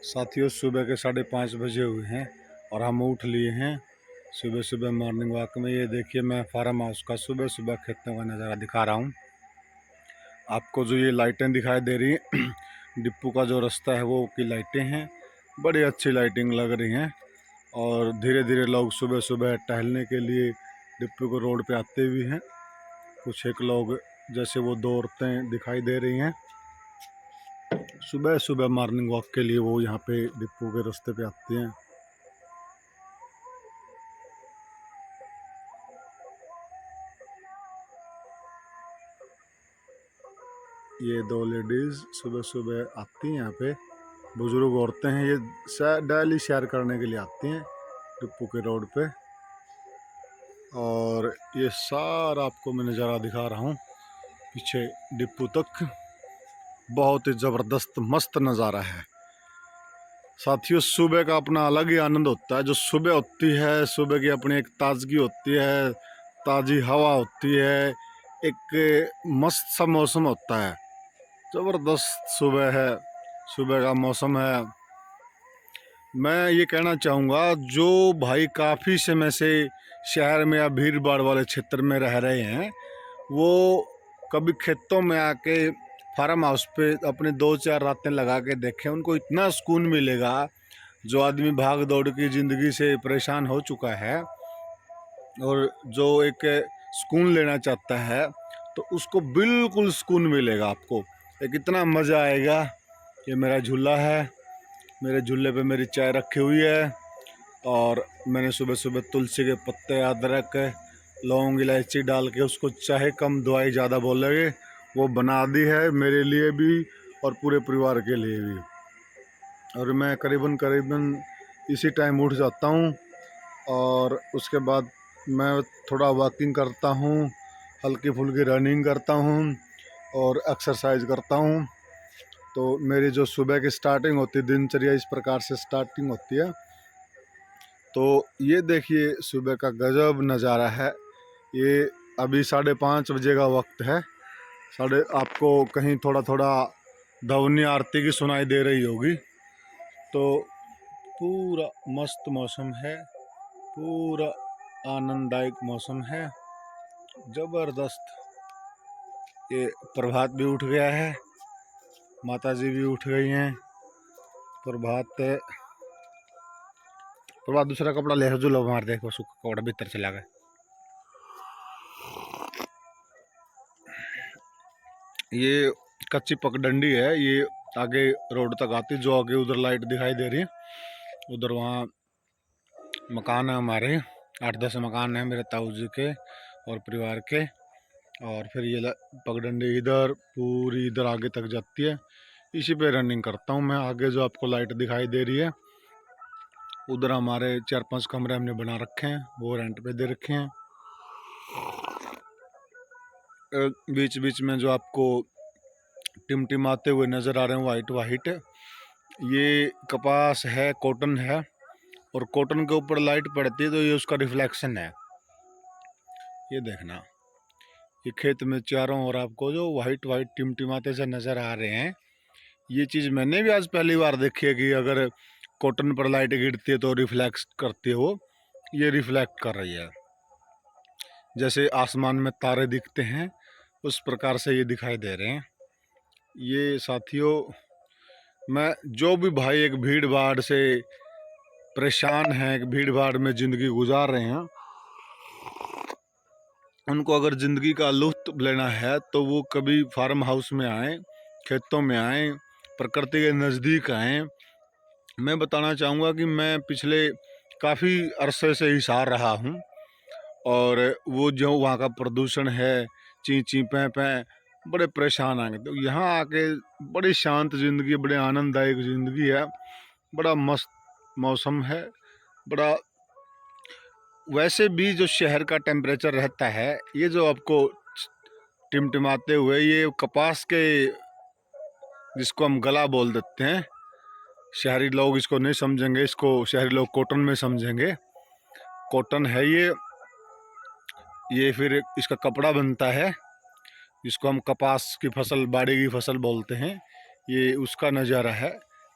साथियों, सुबह के 5:30 बजे हुए हैं और हम उठ लिए हैं सुबह सुबह मॉर्निंग वॉक में। ये देखिए, मैं फार्म हाउस का सुबह सुबह खेतों का नज़ारा दिखा रहा हूँ आपको। जो ये लाइटें दिखाई दे रही हैं डिप्पू का जो रास्ता है वो की लाइटें हैं, बड़ी अच्छी लाइटिंग लग रही हैं। और धीरे धीरे लोग सुबह सुबह टहलने के लिए डिप्पू को रोड पे आते भी हैं। कुछ एक लोग, जैसे वो 2 औरतें दिखाई दे रही हैं, सुबह सुबह मॉर्निंग वॉक के लिए वो यहाँ पे डिप्पू के रास्ते पे आते हैं। ये 2 लेडीज़ सुबह सुबह आती हैं यहाँ पे, बुज़ुर्ग औरतें हैं। ये डेली सैर करने के लिए आती हैं डिप्पू के रोड पे। और ये सारा आपको मैं नज़ारा दिखा रहा हूँ पीछे डिप्पू तक। बहुत ही ज़बरदस्त मस्त नज़ारा है साथियों। सुबह का अपना अलग ही आनंद होता है। जो सुबह होती है, सुबह की अपनी एक ताजगी होती है, ताज़ी हवा होती है, एक मस्त सा मौसम होता है। ज़बरदस्त सुबह है, सुबह का मौसम है। मैं ये कहना चाहूँगा, जो भाई काफ़ी समय से शहर में या भीड़ भाड़ वाले क्षेत्र में रह रहे हैं, वो कभी खेतों में आके फार्म हाउस पे अपने 2-4 रातें लगा के देखें। उनको इतना सुकून मिलेगा। जो आदमी भाग दौड़ की ज़िंदगी से परेशान हो चुका है और जो एक सुकून लेना चाहता है, तो उसको बिल्कुल सुकून मिलेगा। आपको एक इतना मज़ा आएगा। ये मेरा झूला है, मेरे झूले पे मेरी चाय रखी हुई है और मैंने सुबह सुबह तुलसी के पत्ते, अदरक, लौंग, इलायची डाल के उसको, चाहे कम दवाई ज़्यादा बोलेंगे, वो बना दी है मेरे लिए भी और पूरे परिवार के लिए भी। और मैं करीबन इसी टाइम उठ जाता हूँ और उसके बाद मैं थोड़ा वॉकिंग करता हूँ, हल्की फुल्की रनिंग करता हूँ और एक्सरसाइज करता हूँ। तो मेरी जो सुबह की स्टार्टिंग होती है, दिनचर्या इस प्रकार से स्टार्टिंग होती है। तो ये देखिए, सुबह का गजब नज़ारा है। ये अभी 5:30 बजे का वक्त है। आपको कहीं थोड़ा थोड़ा ध्वनि आरती की सुनाई दे रही होगी। तो पूरा मस्त मौसम है, पूरा आनंददायक मौसम है, ज़बरदस्त। ये प्रभात भी उठ गया है, माता जी भी उठ गई हैं। प्रभात दूसरा कपड़ा ले जुलो मार, देखो सूखा कपड़ा भीतर चला गया। ये कच्ची पगडंडी है, ये आगे रोड तक आती, जो आगे उधर लाइट दिखाई दे रही है, उधर वहाँ मकान है हमारे। 8-10 मकान है मेरे ताऊ जी के और परिवार के। और फिर ये पगडंडी इधर पूरी इधर आगे तक जाती है। इसी पे रनिंग करता हूँ मैं। आगे जो आपको लाइट दिखाई दे रही है, उधर हमारे 4-5 कमरे हमने बना रखे हैं, वो रेंट पे दे रखे हैं। बीच बीच में जो आपको टिमटिमाते हुए नज़र आ रहे हैं वाइट वाइट, ये कपास है, कॉटन है। और कॉटन के ऊपर लाइट पड़ती है तो ये उसका रिफ्लेक्शन है। ये देखना, ये खेत में चारों ओर आपको जो वाइट वाइट टिमटिमाते से नज़र आ रहे हैं, ये चीज़ मैंने भी आज पहली बार देखी है कि अगर कॉटन पर लाइट गिरती है तो रिफ्लेक्ट करती है। वो ये रिफ्लेक्ट कर रही है, जैसे आसमान में तारे दिखते हैं उस प्रकार से ये दिखाई दे रहे हैं। ये साथियों, मैं जो भी भाई एक भीड़ भाड़ से परेशान हैं, एक भीड़ भाड़ में ज़िंदगी गुजार रहे हैं, उनको अगर ज़िंदगी का लुत्फ़ लेना है तो वो कभी फार्म हाउस में आएँ, खेतों में आएँ, प्रकृति के नज़दीक आएँ। मैं बताना चाहूँगा कि मैं पिछले काफ़ी अरसे से हिसार रहा हूँ और वो जो वहाँ का प्रदूषण है, ची ची पैं पैं, बड़े परेशान आएंगे। तो यहाँ आके बड़ी शांत ज़िंदगी, बड़े आनंददायक ज़िंदगी है, बड़ा मस्त मौसम है, बड़ा। वैसे भी जो शहर का टेम्परेचर रहता है, ये जो आपको टिमटिमाते हुए, ये कपास के, जिसको हम गला बोल देते हैं, शहरी लोग इसको नहीं समझेंगे, इसको शहरी लोग कॉटन में समझेंगे। कॉटन है ये फिर इसका कपड़ा बनता है, जिसको हम कपास की फसल, बाड़ी की फसल बोलते हैं। ये उसका नज़ारा है।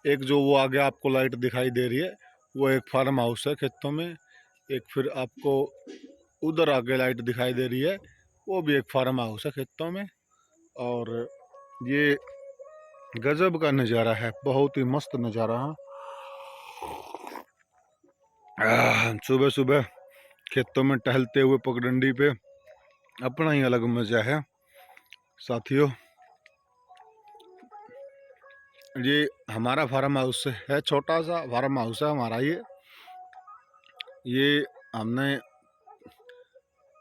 एक जो वो आगे आपको लाइट दिखाई दे रही है वो एक फार्म हाउस है खेतों में। एक फिर आपको उधर आगे लाइट दिखाई दे रही है वो भी एक फार्म हाउस है खेतों में। और ये गजब का नज़ारा है, बहुत ही मस्त नज़ारा है। सुबह सुबह खेतों में टहलते हुए पगडंडी पे अपना ही अलग मजा है साथियों। ये हमारा फार्म हाउस है, छोटा सा फार्म हाउस है हमारा। ये हमने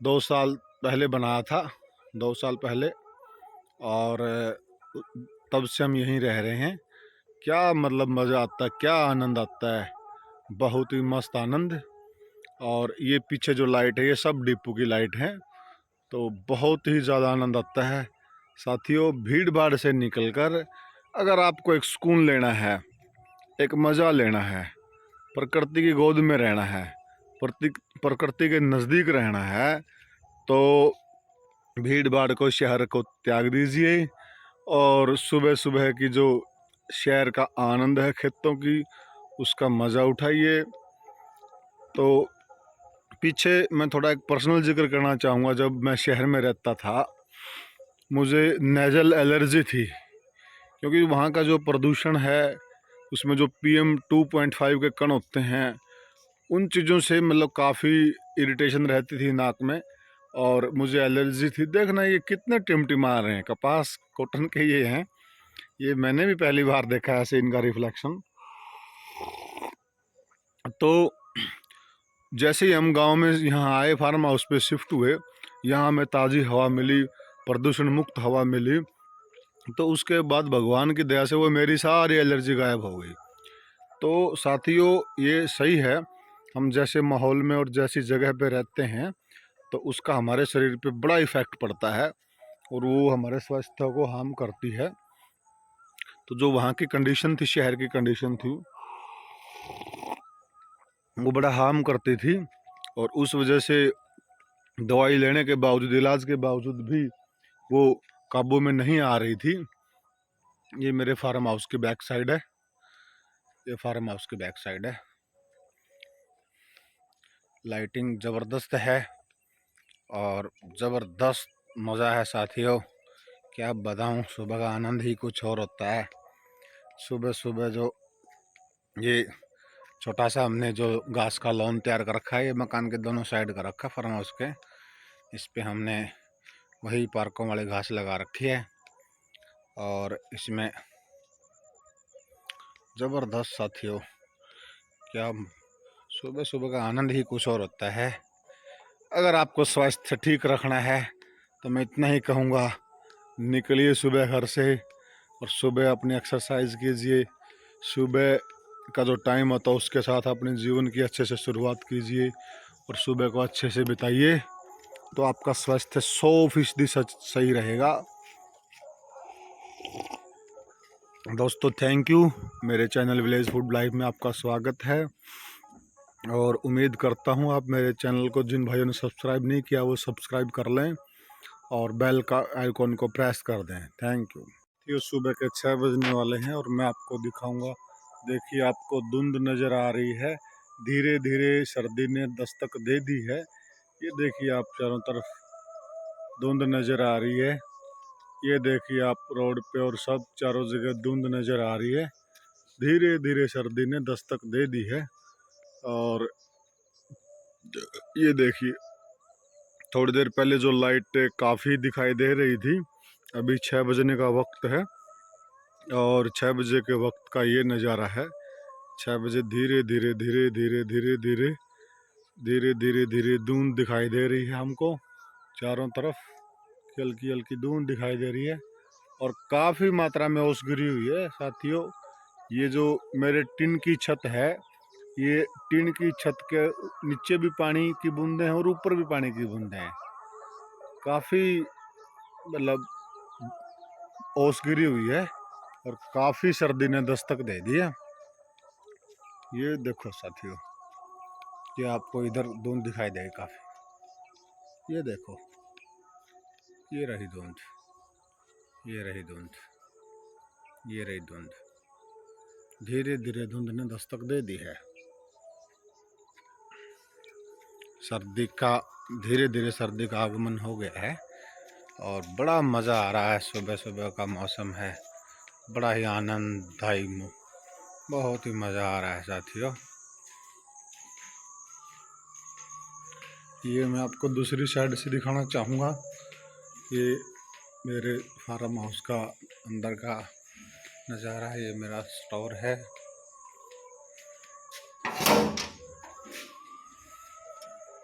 2 साल पहले बनाया था, 2 साल पहले, और तब से हम यहीं रह रहे हैं। क्या मतलब मज़ा आता है, क्या आनंद आता है, बहुत ही मस्त आनंद। और ये पीछे जो लाइट है ये सब डिपो की लाइट है, तो बहुत ही ज़्यादा आनंद आता है साथियों। भीड़ भाड़ से निकलकर अगर आपको एक सुकून लेना है, एक मज़ा लेना है, प्रकृति की गोद में रहना है, प्रकृति के नज़दीक रहना है, तो भीड़ भाड़ को, शहर को त्याग दीजिए और सुबह सुबह की जो शहर का आनंद है खेतों की, उसका मज़ा उठाइए। तो पीछे मैं थोड़ा एक पर्सनल जिक्र करना चाहूँगा। जब मैं शहर में रहता था मुझे नेज़ल एलर्जी थी, क्योंकि वहाँ का जो प्रदूषण है उसमें जो PM 2.5 के कण होते हैं, उन चीज़ों से मतलब काफ़ी इरिटेशन रहती थी नाक में और मुझे एलर्जी थी। देखना ये कितने टिमटिमा रहे हैं, कपास कॉटन के ये हैं। ये मैंने भी पहली बार देखा है ऐसे इनका रिफ्लेक्शन। तो जैसे ही हम गांव में यहाँ आए, फार्म हाउस पे शिफ्ट हुए, यहाँ हमें ताज़ी हवा मिली, प्रदूषण मुक्त हवा मिली, तो उसके बाद भगवान की दया से वो मेरी सारी एलर्जी गायब हो गई। तो साथियों ये सही है, हम जैसे माहौल में और जैसी जगह पे रहते हैं तो उसका हमारे शरीर पे बड़ा इफ़ेक्ट पड़ता है और वो हमारे स्वास्थ्य को हार्म करती है। तो जो वहाँ की कंडीशन थी, शहर की कंडीशन थी, वो बड़ा हार्म करती थी और उस वजह से दवाई लेने के बावजूद, इलाज के बावजूद भी वो काबू में नहीं आ रही थी। ये मेरे फार्म हाउस की बैक साइड है, ये फार्म हाउस की बैक साइड है। लाइटिंग ज़बरदस्त है और ज़बरदस्त मज़ा है साथियों, क्या बताऊँ। सुबह का आनंद ही कुछ और होता है। सुबह सुबह जो ये छोटा सा हमने जो घास का लॉन तैयार कर रखा है, ये मकान के दोनों साइड का रखा फार्म हाउस के, इस पे हमने वही पार्कों वाली घास लगा रखी है और इसमें ज़बरदस्त साथियों, क्या सुबह सुबह का आनंद ही कुछ और होता है। अगर आपको स्वास्थ्य ठीक रखना है तो मैं इतना ही कहूँगा, निकलिए सुबह घर से और सुबह अपनी एक्सरसाइज कीजिए। सुबह का जो टाइम होता है उसके साथ अपने जीवन की अच्छे से शुरुआत कीजिए और सुबह को अच्छे से बिताइए, तो आपका स्वास्थ्य 100% सही रहेगा। दोस्तों थैंक यू, मेरे चैनल विलेज फूड लाइफ में आपका स्वागत है और उम्मीद करता हूँ आप मेरे चैनल को, जिन भाइयों ने सब्सक्राइब नहीं किया वो सब्सक्राइब कर लें और बेल का आइकॉन को प्रेस कर दें। Thank you. ये सुबह के 6 बजने वाले हैं और मैं आपको दिखाऊंगा। देखिए आपको धुंध नज़र आ रही है, धीरे धीरे सर्दी ने दस्तक दे दी है। ये देखिए आप चारों तरफ धुंध नज़र आ रही है, ये देखिए आप रोड पे और सब चारों जगह धुंध नज़र आ रही है। धीरे धीरे सर्दी ने दस्तक दे दी है और ये देखिए थोड़ी देर पहले जो लाइट काफ़ी दिखाई दे रही थी, अभी 6 बजने का वक्त है और 6 बजे के वक्त का ये नज़ारा है। 6 बजे धीरे धीरे धीरे धीरे धीरे धीरे धीरे धीरे धीरे धुंध दिखाई दे रही है हमको चारों तरफ, हल्की हल्की धुंध दिखाई दे रही है और काफ़ी मात्रा में ओस गिरी हुई है साथियों। ये जो मेरे टिन की छत है, ये टिन की छत के नीचे भी पानी की बूंदें हैं और ऊपर भी पानी की बूंदें हैं। काफ़ी मतलब ओस गिरी हुई है और काफ़ी सर्दी ने दस्तक दे दी है। ये देखो साथियों, ये आपको इधर धुंध दिखाई देगी काफ़ी, ये देखो, ये रही धुंध, ये रही धुंध, ये रही धुंध। धीरे धीरे धुंध ने दस्तक दे दी है। धीरे धीरे सर्दी का आगमन हो गया है और बड़ा मज़ा आ रहा है। सुबह सुबह का मौसम है, बड़ा ही आनंददायी, बहुत ही मज़ा आ रहा है साथियों। ये मैं आपको दूसरी साइड से दिखाना चाहूँगा। ये मेरे फार्म हाउस का अंदर का नज़ारा है। ये मेरा स्टोर है।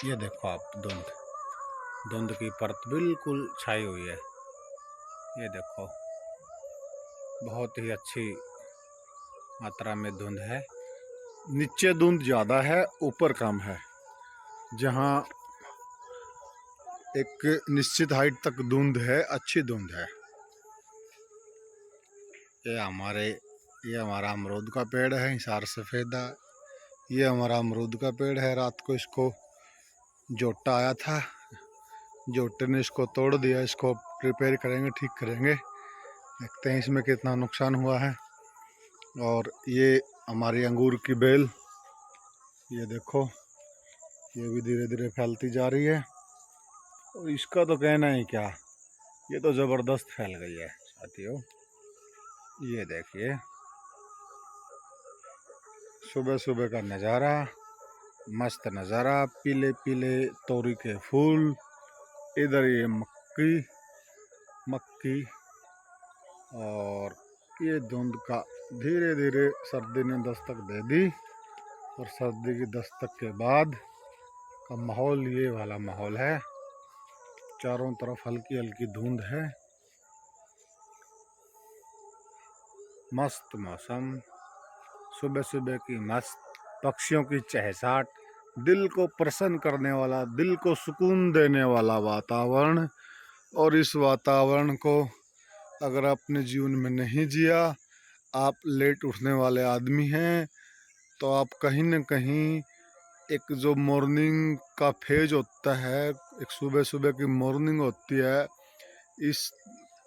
ये देखो आप, धुंध की परत बिल्कुल छाई हुई है। ये देखो, बहुत ही अच्छी मात्रा में धुंध है। नीचे धुंध ज़्यादा है, ऊपर कम है। जहाँ एक निश्चित हाइट तक धुंध है, अच्छी धुंध है। ये हमारा अमरूद का पेड़ है, हिसार सफ़ेदा। ये हमारा अमरूद का पेड़ है। रात को इसको जोटा आया था, जोटे ने इसको तोड़ दिया। इसको रिपेयर करेंगे, ठीक करेंगे, देखते हैं इसमें कितना नुकसान हुआ है। और ये हमारी अंगूर की बेल, ये देखो, ये भी धीरे धीरे फैलती जा रही है। और इसका तो कहना ही क्या, ये तो ज़बरदस्त फैल गई है साथियों। ये देखिए, सुबह सुबह का नज़ारा, मस्त नज़ारा। पीले पीले तोरी के फूल, इधर ये मक्की और ये धुंध का धीरे धीरे सर्दी ने दस्तक दे दी। और सर्दी की दस्तक के बाद का माहौल ये वाला माहौल है। चारों तरफ हल्की हल्की धुंध है, मस्त मौसम, सुबह सुबह की मस्त पक्षियों की चहचहाट, दिल को प्रसन्न करने वाला, दिल को सुकून देने वाला वातावरण। और इस वातावरण को अगर अपने जीवन में नहीं जिया, आप लेट उठने वाले आदमी हैं, तो आप कहीं न कहीं एक जो मॉर्निंग का फेज होता है, एक सुबह सुबह की मॉर्निंग होती है इस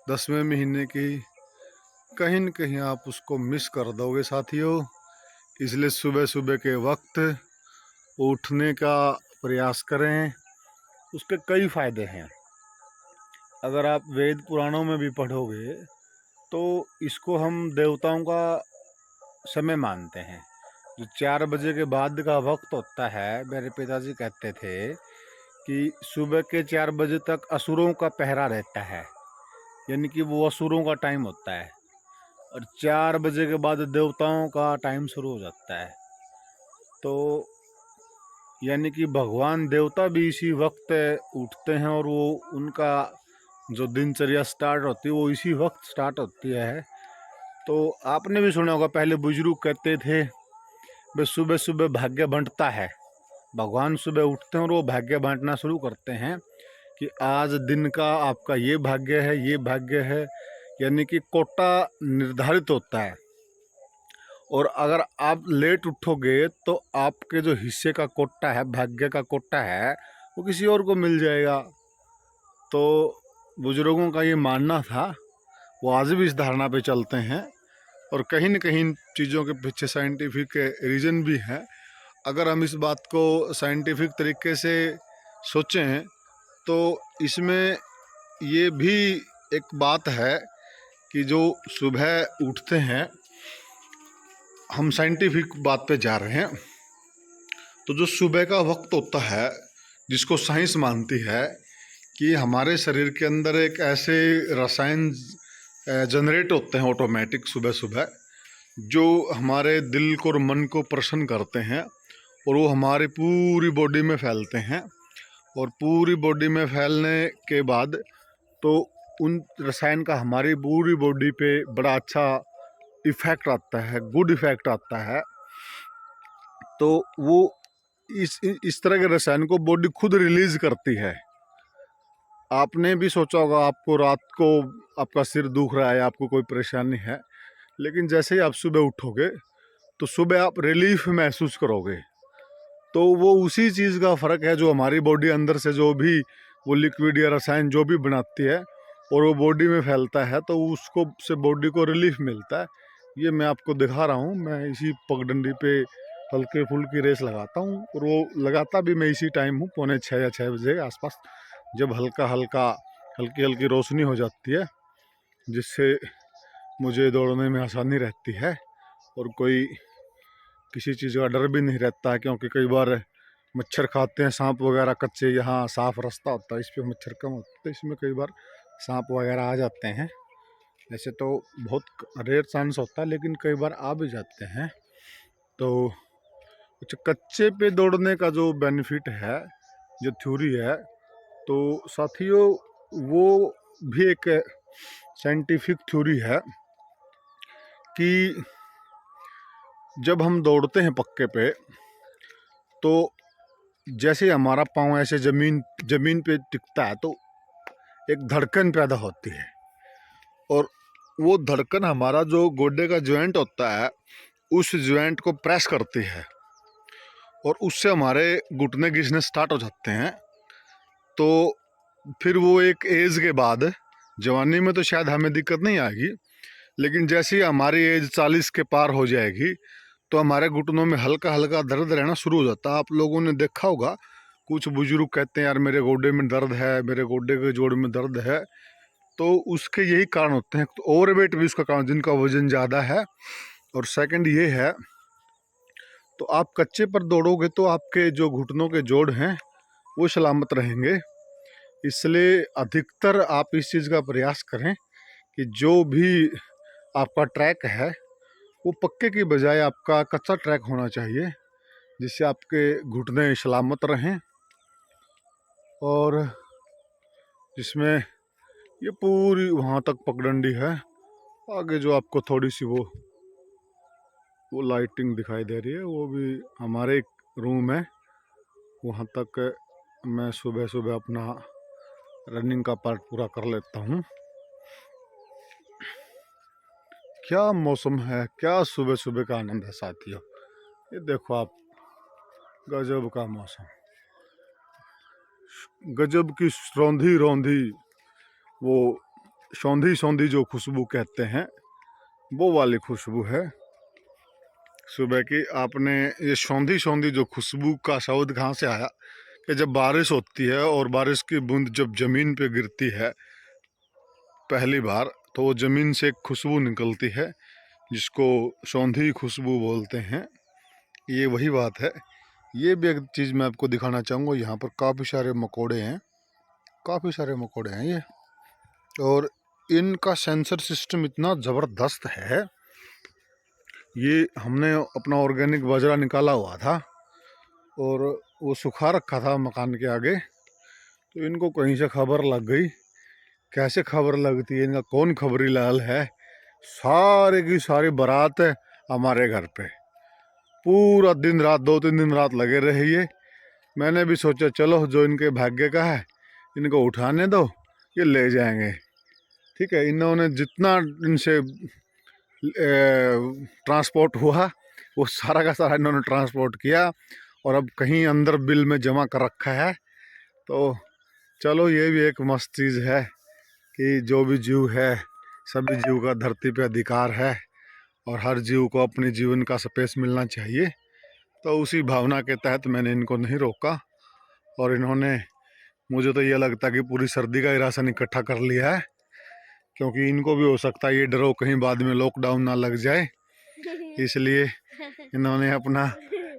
10वें महीने की, कहीं न कहीं आप उसको मिस कर दोगे साथियों। इसलिए सुबह सुबह के वक्त उठने का प्रयास करें। उसके कई फ़ायदे हैं। अगर आप वेद पुराणों में भी पढ़ोगे तो इसको हम देवताओं का समय मानते हैं। जो 4 बजे के बाद का वक्त होता है, मेरे पिताजी कहते थे कि सुबह के 4 बजे तक असुरों का पहरा रहता है, यानी कि वो असुरों का टाइम होता है। और 4 बजे के बाद देवताओं का टाइम शुरू हो जाता है। तो यानी कि भगवान देवता भी इसी वक्त उठते हैं और वो उनका जो दिनचर्या स्टार्ट होती है वो इसी वक्त स्टार्ट होती है। तो आपने भी सुना होगा, पहले बुजुर्ग कहते थे भाई सुबह सुबह भाग्य बंटता है। भगवान सुबह उठते हैं और वो भाग्य बांटना शुरू करते हैं कि आज दिन का आपका ये भाग्य है, ये भाग्य है, यानी कि कोटा निर्धारित होता है। और अगर आप लेट उठोगे तो आपके जो हिस्से का कोटा है, भाग्य का कोटा है, वो किसी और को मिल जाएगा। तो बुजुर्गों का ये मानना था, वो आज भी इस धारणा पे चलते हैं। और कहीं न कहीं चीज़ों के पीछे साइंटिफिक रीज़न भी है। अगर हम इस बात को साइंटिफिक तरीके से सोचें तो इसमें ये भी एक बात है कि जो सुबह उठते हैं, हम साइंटिफिक बात पे जा रहे हैं, तो जो सुबह का वक्त होता है जिसको साइंस मानती है कि हमारे शरीर के अंदर एक ऐसे रसायन जनरेट होते हैं ऑटोमेटिक सुबह सुबह, जो हमारे दिल को और मन को प्रसन्न करते हैं और वो हमारी पूरी बॉडी में फैलते हैं। और पूरी बॉडी में फैलने के बाद तो उन रसायन का हमारी पूरी बॉडी पे बड़ा अच्छा इफ़ेक्ट आता है, गुड इफ़ेक्ट आता है। तो वो इस तरह के रसायन को बॉडी खुद रिलीज़ करती है। आपने भी सोचा होगा, आपको रात को आपका सिर दुख रहा है, आपको कोई परेशानी है, लेकिन जैसे ही आप सुबह उठोगे तो सुबह आप रिलीफ महसूस करोगे। तो वो उसी चीज़ का फ़र्क है जो हमारी बॉडी अंदर से जो भी वो लिक्विड या रसायन जो भी बनाती है और वो बॉडी में फैलता है, तो उसको से बॉडी को रिलीफ मिलता है। ये मैं आपको दिखा रहा हूँ। मैं इसी पगडंडी पे हल्के फुल्की रेस लगाता हूँ, और वो लगाता भी मैं इसी टाइम हूँ, 5:45 या 6 बजे के आसपास, जब हल्की हल्की रोशनी हो जाती है, जिससे मुझे दौड़ने में आसानी रहती है और कोई किसी चीज़ का डर भी नहीं रहता है। क्योंकि कई बार मच्छर खाते हैं सांप वगैरह कच्चे, यहाँ साफ रास्ता होता है, इस पर मच्छर कम होते हैं, तो इसमें कई बार सांप वगैरह आ जाते हैं। ऐसे तो बहुत रेयर चांस होता है, लेकिन कई बार आ भी जाते हैं। तो कुछ कच्चे पे दौड़ने का जो बेनिफिट है, जो थ्योरी है, तो साथियों वो भी एक साइंटिफिक थ्योरी है कि जब हम दौड़ते हैं पक्के पे, तो जैसे हमारा पाँव ऐसे जमीन पे टिकता है, तो एक धड़कन पैदा होती है, और वो धड़कन हमारा जो गोड्डे का ज्वाइंट होता है, उस ज्वाइंट को प्रेस करती है, और उससे हमारे घुटने घिसने स्टार्ट हो जाते हैं। तो फिर वो एक एज के बाद, जवानी में तो शायद हमें दिक्कत नहीं आएगी, लेकिन जैसे ही हमारी एज 40 के पार हो जाएगी, तो हमारे घुटनों में हल्का हल्का दर्द रहना शुरू हो जाता है। आप लोगों ने देखा होगा, कुछ बुजुर्ग कहते हैं यार मेरे गोड्डे में दर्द है, मेरे गोड्डे के जोड़ में दर्द है। तो उसके यही कारण होते हैं। तो ओवरवेट भी उसका कारण, जिनका वजन ज़्यादा है। और सेकंड ये है, तो आप कच्चे पर दौड़ोगे तो आपके जो घुटनों के जोड़ हैं वो सलामत रहेंगे। इसलिए अधिकतर आप इस चीज़ का प्रयास करें कि जो भी आपका ट्रैक है वो पक्के की बजाय आपका कच्चा ट्रैक होना चाहिए, जिससे आपके घुटने सलामत रहें, और जिसमें ये पूरी वहाँ तक पगडंडी है। आगे जो आपको थोड़ी सी वो लाइटिंग दिखाई दे रही है, वो भी हमारे एक रूम है, वहाँ तक मैं सुबह सुबह अपना रनिंग का पार्ट पूरा कर लेता हूँ। क्या मौसम है, क्या सुबह सुबह का आनंद है साथियों। ये देखो आप, गजब का मौसम, गजब की रौंधी रौंधी, वो सौंधी सौंधी जो खुशबू कहते हैं, वो वाली खुशबू है सुबह की। आपने ये सौंधी सौंधी जो खुशबू का शब्द कहाँ से आया, कि जब बारिश होती है और बारिश की बूंद जब ज़मीन पे गिरती है पहली बार, तो वो ज़मीन से एक खुशबू निकलती है, जिसको सौंधी खुशबू बोलते हैं। ये वही बात है। ये भी एक चीज़ मैं आपको दिखाना चाहूँगा। यहाँ पर काफ़ी सारे मकोड़े हैं, काफ़ी सारे मकोड़े हैं ये, और इनका सेंसर सिस्टम इतना ज़बरदस्त है। ये हमने अपना ऑर्गेनिक बाजरा निकाला हुआ था, और वो सुखा रखा था मकान के आगे। तो इनको कहीं से खबर लग गई। कैसे खबर लगती है, इनका कौन खबरी लाल है, सारे की सारी बारात है हमारे घर पे। पूरा दिन रात, 2-3 दिन रात लगे रहे ये। मैंने भी सोचा चलो जो इनके भाग्य का है इनको उठाने दो, ये ले जाएंगे। ठीक है, इन्होंने जितना इनसे ट्रांसपोर्ट हुआ वो सारा का सारा इन्होंने ट्रांसपोर्ट किया, और अब कहीं अंदर बिल में जमा कर रखा है। तो चलो, ये भी एक मस्त चीज़ है कि जो भी जीव है, सभी जीव का धरती पे अधिकार है, और हर जीव को अपने जीवन का स्पेस मिलना चाहिए। तो उसी भावना के तहत मैंने इनको नहीं रोका, और इन्होंने, मुझे तो ये लगता है कि पूरी सर्दी का ही राशन इकट्ठा कर लिया है, क्योंकि इनको भी हो सकता है ये डरो कहीं बाद में लॉकडाउन ना लग जाए, इसलिए इन्होंने अपना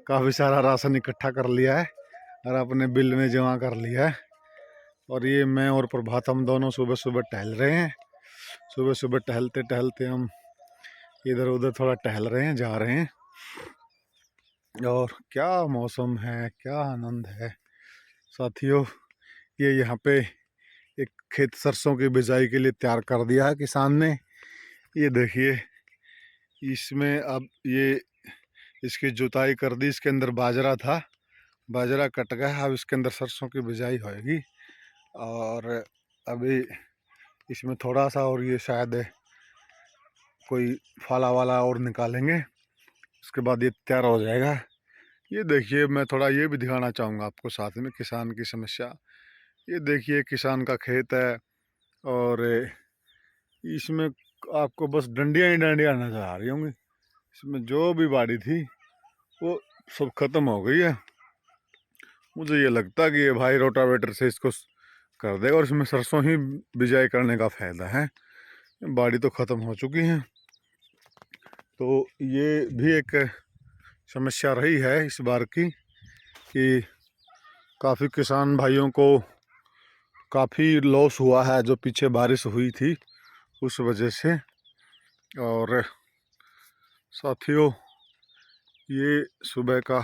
काफ़ी सारा राशन इकट्ठा कर लिया है और अपने बिल में जमा कर लिया है। और ये मैं और प्रभात हम दोनों सुबह सुबह टहल रहे हैं। सुबह सुबह टहलते टहलते हम इधर उधर थोड़ा टहल रहे हैं, जा रहे हैं। और क्या मौसम है, क्या आनंद है साथियों। ये यहाँ पे एक खेत सरसों की बिजाई के लिए तैयार कर दिया है किसान ने। ये देखिए, इसमें अब ये इसकी जुताई कर दी। इसके अंदर बाजरा था, बाजरा कट गया, अब इसके अंदर सरसों की बिजाई होएगी। और अभी इसमें थोड़ा सा और ये शायद कोई फाला वाला और निकालेंगे, उसके बाद ये तैयार हो जाएगा। ये देखिए, मैं थोड़ा ये भी दिखाना चाहूँगा आपको साथ में किसान की समस्या। ये देखिए, किसान का खेत है, और इसमें आपको बस डंडियां ही डंडियां नजर आ रही होंगी। इसमें जो भी बाड़ी थी वो सब खत्म हो गई है। मुझे ये लगता है कि ये भाई रोटावेटर से इसको कर देगा और इसमें सरसों ही बिजाई करने का फायदा है। बाड़ी तो खत्म हो चुकी है, तो ये भी एक समस्या रही है इस बार की कि काफ़ी किसान भाइयों को काफ़ी लॉस हुआ है जो पीछे बारिश हुई थी उस वजह से। और साथियों, ये सुबह का